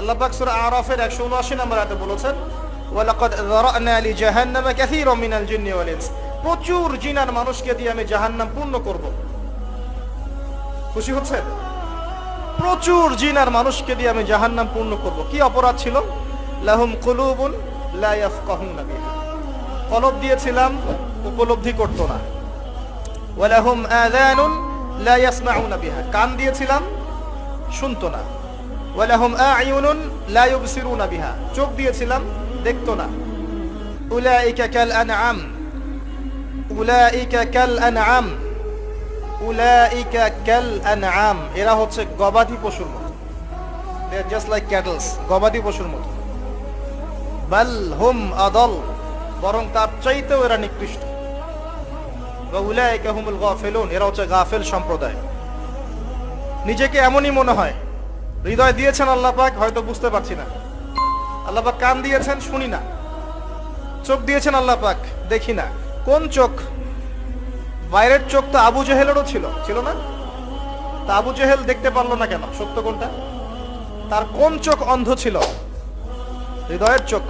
আল্লাহ পাক সূরা আরাফের 179 নম্বর আয়াতে বলেছেন, ওয়ালাকাদ যারানা লি জাহান্নামা কাসীরাম মিনাল জিন্নি ওয়াল ইনস, প্রচুর জিন আর মানুষকে দিয়ে আমি জাহান্নাম পূর্ণ করব। খুশি হচ্ছেন? প্রচুর জিন আর মানুষকে দিয়ে আমি জাহান্নাম পূর্ণ করব। কি অপরাধ ছিল? লাহুম কুলুবুন লা ইয়াফকাহুনা বিহা, কলব দিয়েছিলাম উপলব্ধি করত না। ওয়ালাহুম আযানুন লা ইয়াসমাউনা বিহা, কান দিয়েছিলাম শুনতো না। ওয়ালাহুম আ'য়ুনুন লা ইউবসিরুনা বিহা, চোখ দিয়েছিলাম দেখতো না। উলাইকা কাল আনআম, উলাইকা কাল আনআম, উলাইকা কাল আনআম, এরা হচ্ছে গবাদি পশুর মতো। দে আর জাস্ট লাইক ক্যাটলস, গবাদি পশুর মতো। বাল হুম আদাল, বরং তার চাইতেও এরা নিকৃষ্ট। ওয়া উলাইকা হুমুল গাফিলুন, এরা হচ্ছে গাফিল সম্প্রদায়। নিজেকে এমনই মনে হয়, হৃদয় দিয়েছেন আল্লাহ পাক, হয়তো বুঝতে পারছি না। আল্লাহ পাক কান দিয়েছেন, শুনি না। চোখ দিয়েছেন আল্লাহ পাক, দেখি না। কোন চোখ? বাইরের চোখ তো আবু জেহেলেরও ছিল না? তা আবু জেহেল দেখতে পারলো না কেন? সত্য কোনটা? তার কোন চোখ অন্ধ ছিল? হৃদয়ের চোখ।